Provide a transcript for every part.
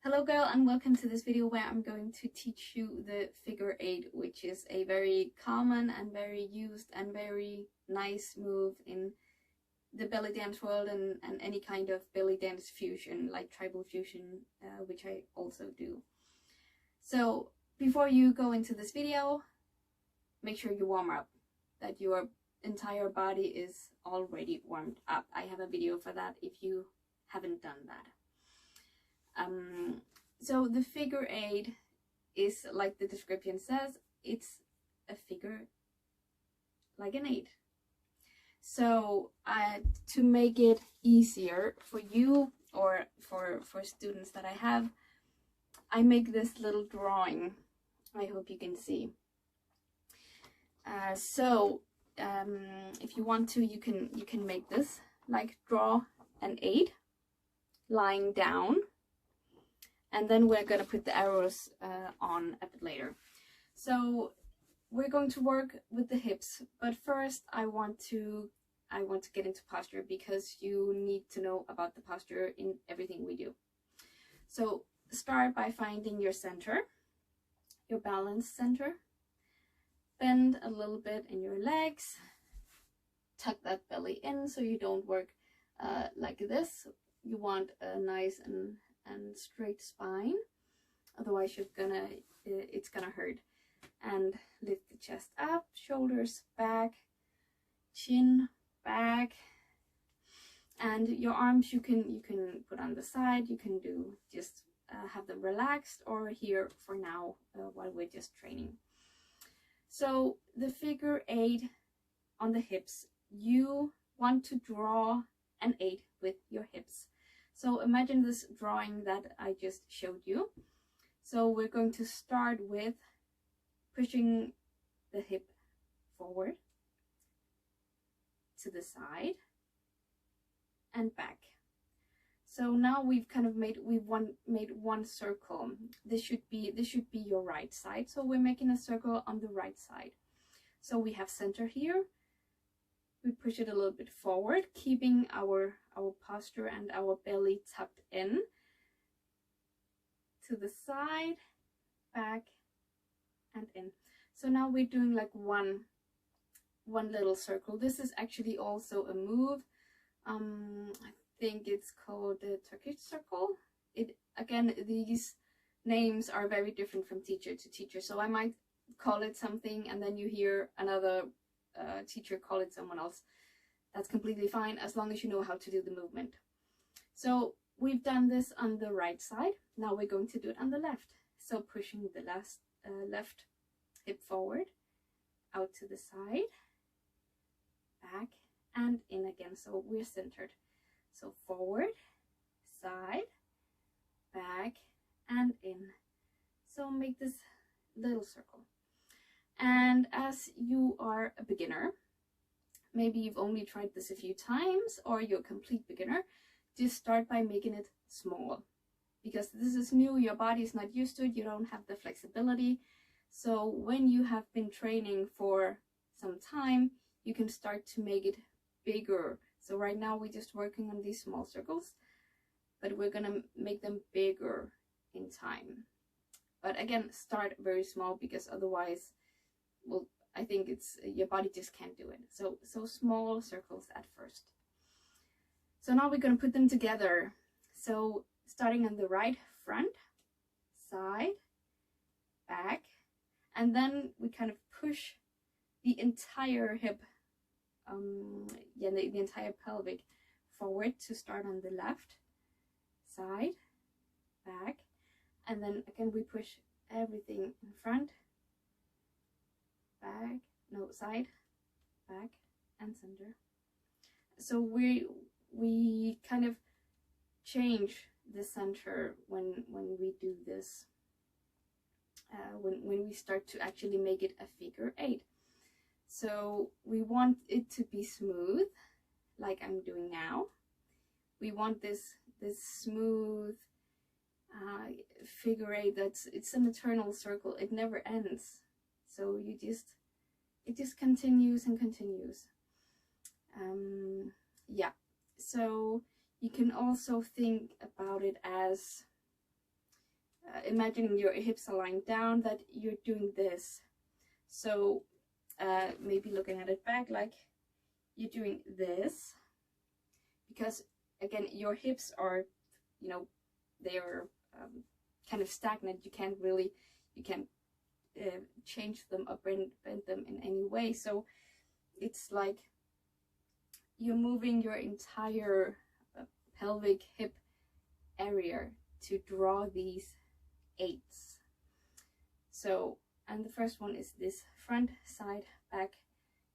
Hello girl, and welcome to this video where I'm going to teach you the figure 8, which is a very common and very used and very nice move in the belly dance world and any kind of belly dance fusion like tribal fusion, which I also do. So before you go into this video, make sure you warm up, that your entire body is already warmed up. I have a video for that if you haven't done that. So the figure 8 is, like the description says, it's a figure like an 8. So to make it easier for you or for students that I have, I make this little drawing. I hope you can see. If you want to, you can make this, like draw an 8 lying down. And then we're going to put the arrows on a bit later. So we're going to work with the hips, but first I want to get into posture, because you need to know about the posture in everything we do. So start by finding your center, your balance center. Bend a little bit in your legs. Tuck that belly in so you don't work like this. You want a nice and straight spine, otherwise it's gonna hurt. And lift the chest up, shoulders back, chin back, and your arms you can put on the side. You can do just have them relaxed or here for now while we're just training. So the figure 8 on the hips, you want to draw an 8 with your hips. So imagine this drawing that I just showed you. So we're going to start with pushing the hip forward, to the side, and back. So now we've kind of made one circle. This should be your right side. So we're making a circle on the right side. So we have center here. We push it a little bit forward, keeping our posture and our belly tucked in, to the side, back, and in. So now we're doing like one little circle. This is actually also a move. I think it's called the Turkish Circle. Again, these names are very different from teacher to teacher. So I might call it something, and then you hear another teacher call it someone else. That's completely fine, as long as you know how to do the movement. So we've done this on the right side. Now we're going to do it on the left. So pushing the left hip forward, out to the side, back, and in again. So we're centered. So forward, side, back, and in. So make this little circle. And as you are a beginner, maybe you've only tried this a few times, or you're a complete beginner, just start by making it small. Because this is new, your body is not used to it, you don't have the flexibility. So when you have been training for some time, you can start to make it bigger. So right now we're just working on these small circles, but we're gonna make them bigger in time. But again, start very small, because otherwise, well, I think your body just can't do it. So small circles at first. So now we're going to put them together. So starting on the right, front, side, back, and then we kind of push the entire hip, the entire pelvic forward to start on the left side, back, and then again we push everything in front, back, no, side, back, and center. So we kind of change the center when we do this, when we start to actually make it a figure 8. So we want it to be smooth, like I'm doing now. We want this smooth figure 8 it's an eternal circle. It never ends. So it just continues and continues. Yeah, so you can also think about it as imagining your hips are lying down, that you're doing this. So maybe looking at it back, like you're doing this, because again, your hips are, you know, they're kind of stagnant. You can't change them or bend them in any way. So it's like you're moving your entire pelvic hip area to draw these 8's. So, and the first one is this front, side, back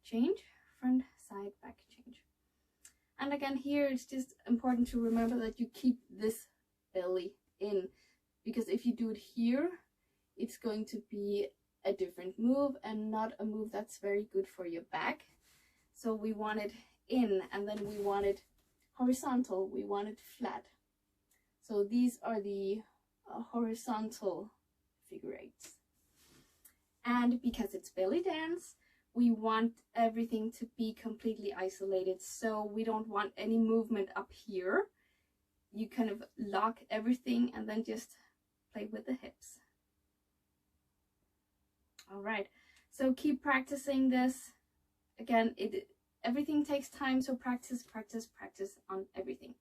change, front, side, back change. And again, here it's just important to remember that you keep this belly in, because if you do it here, it's going to be a different move and not a move that's very good for your back. So we want it in, and then we want it horizontal, we want it flat. So these are the horizontal figure 8's. And because it's belly dance, we want everything to be completely isolated. So we don't want any movement up here. You kind of lock everything and then just play with the hips. All right, so keep practicing this. Again, everything takes time, so practice, practice, practice on everything.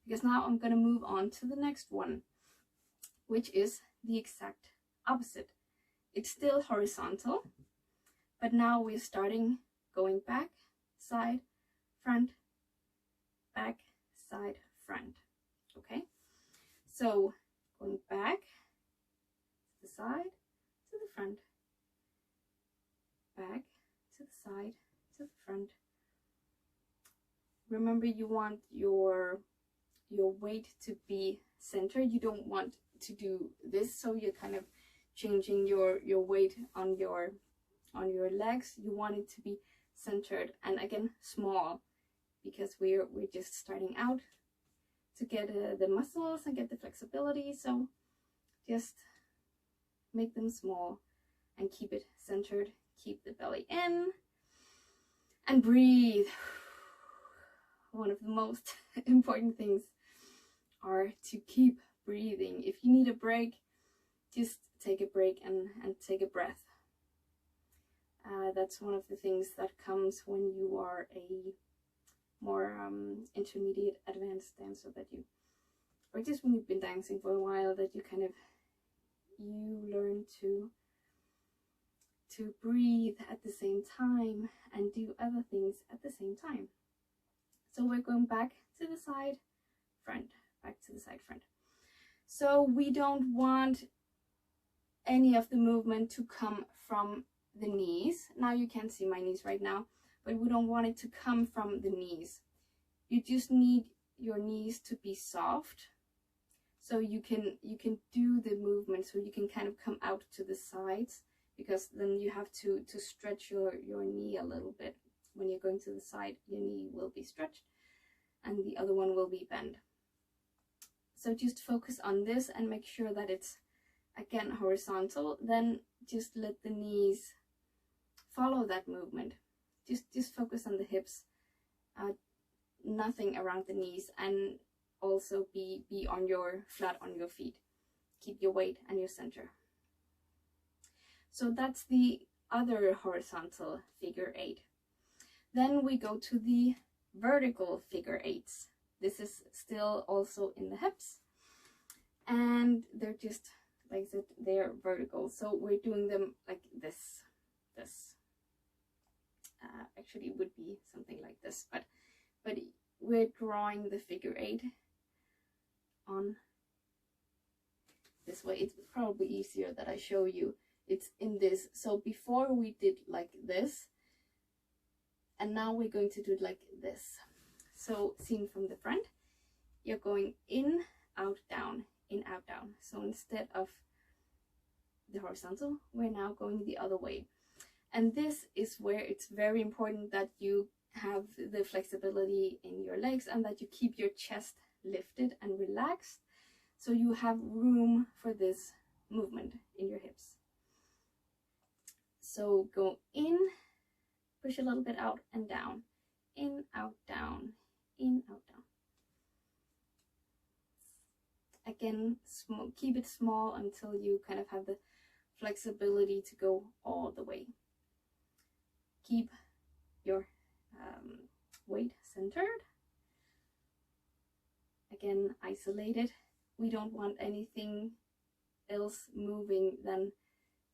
Because now I'm going to move on to the next one, which is the exact opposite. It's still horizontal, but now we're starting going back, side, front, back, side, front. Okay, so going back to the side, to the front, back to the side, to the front. Remember, you want your weight to be centered. You don't want to do this, so you're kind of changing your weight on your legs. You want it to be centered, and again, small, because we're just starting out to get the muscles and get the flexibility. So just make them small and keep it centered. Keep the belly in and breathe. One of the most important things are to keep breathing. If you need a break, just take a break and take a breath. That's one of the things that comes when you are a more intermediate advanced dancer, that you, or just when you've been dancing for a while, that you kind of, you learn to breathe at the same time and do other things at the same time. So we're going back to the side, front, back to the side, front. So we don't want any of the movement to come from the knees. Now you can't see my knees right now, but we don't want it to come from the knees. You just need your knees to be soft, so you can do the movement, so you can kind of come out to the sides, because then you have to stretch your knee a little bit. When you're going to the side, your knee will be stretched and the other one will be bent. So just focus on this and make sure that it's, again, horizontal. Then just let the knees follow that movement. Just focus on the hips, nothing around the knees, and also be on your flat on your feet. Keep your weight and your center. So that's the other horizontal figure 8. Then we go to the vertical figure 8's. This is still also in the hips, and they're just, like I said, they're vertical. So we're doing them like this. Actually it would be something like this, but we're drawing the figure 8 on this way. It's probably easier that I show you. It's in this. So before we did like this, and now we're going to do it like this. So seen from the front, you're going in, out, down, in, out, down. So instead of the horizontal, we're now going the other way. And this is where it's very important that you have the flexibility in your legs and that you keep your chest lifted and relaxed, so you have room for this movement in your hips. So go in, push a little bit out and down, in, out, down, in, out, down. again, keep it small until you kind of have the flexibility to go all the way. Keep your weight centered. Again, isolated. We don't want anything else moving than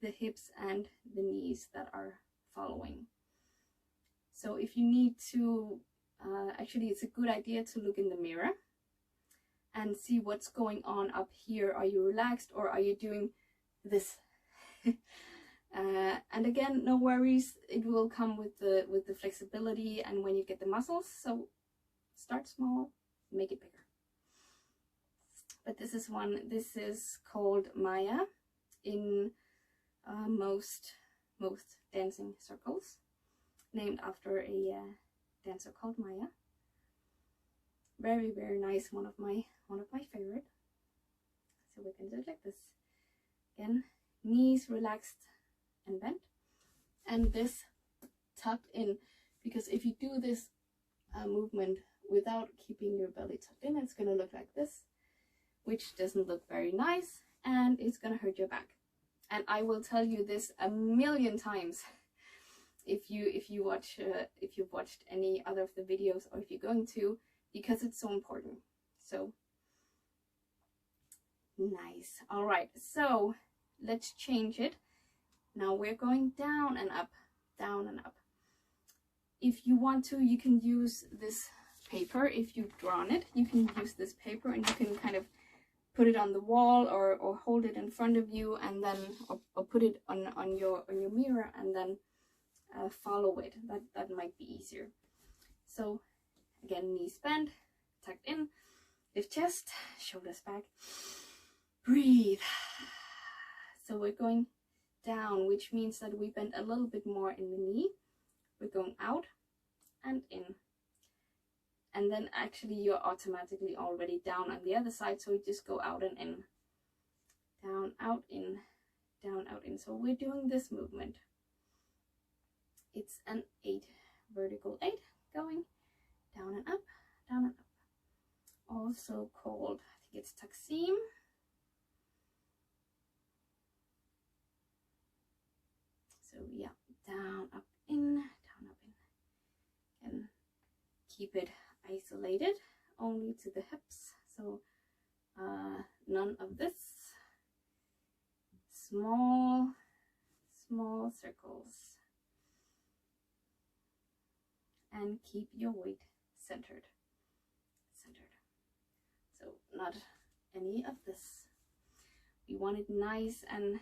the hips and the knees that are following. So if you need to, actually it's a good idea to look in the mirror and see what's going on up here. Are you relaxed or are you doing this? And again, no worries, it will come with the flexibility and when you get the muscles. So start small, make it bigger. But this is one, this is called Maya in most dancing circles, named after a dancer called Maya. Very, very nice, one of my favorite. So we can do it like this. Again, knees relaxed and bent, and this tucked in, because if you do this movement without keeping your belly tucked in, it's gonna look like this, which doesn't look very nice, and it's gonna hurt your back. And I will tell you this a million times if you've watched any other of the videos, or if you're going to, because it's so important. So nice. All right, so let's change it. Now we're going down and up, down and up. If you want to, you can use this paper. If you've drawn it, you can use this paper and you can kind of put it on the wall or hold it in front of you, and then or put it on your mirror and then follow it. That might be easier. So again, knees bent, tucked in, lift chest, shoulders back, breathe. So we're going down, which means that we bend a little bit more in the knee. We're going out and in. And then actually you're automatically already down on the other side, so we just go out and in. Down, out, in, down, out, in. So we're doing this movement. It's an 8, vertical 8, going down and up, down and up. Also called, I think it's Taksim. So yeah, down, up, in, down, up, in. And keep it isolated, only to the hips. So none of this. Small circles. And keep your weight centered. So not any of this. We want it nice and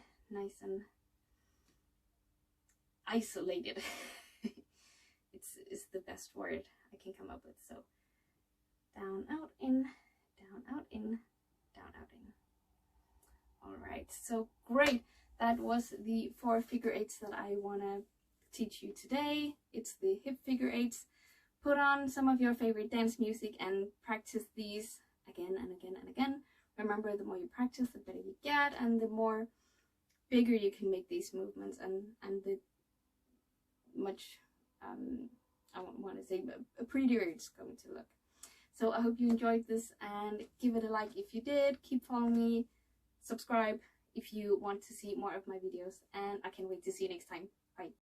isolated. It's the best word I can come up with. So down, out, in, down, out, in, down, out, in. All right, so great. That was the 4 figure 8s that I want to teach you today. It's the hip figure 8s. Put on some of your favorite dance music and practice these again and again and again. Remember, the more you practice, the better you get, and the more bigger you can make these movements, and the much I want to say prettier it's going to look. So I hope you enjoyed this, and give it a like if you did. Keep following me, subscribe if you want to see more of my videos, and I can't wait to see you next time. Bye.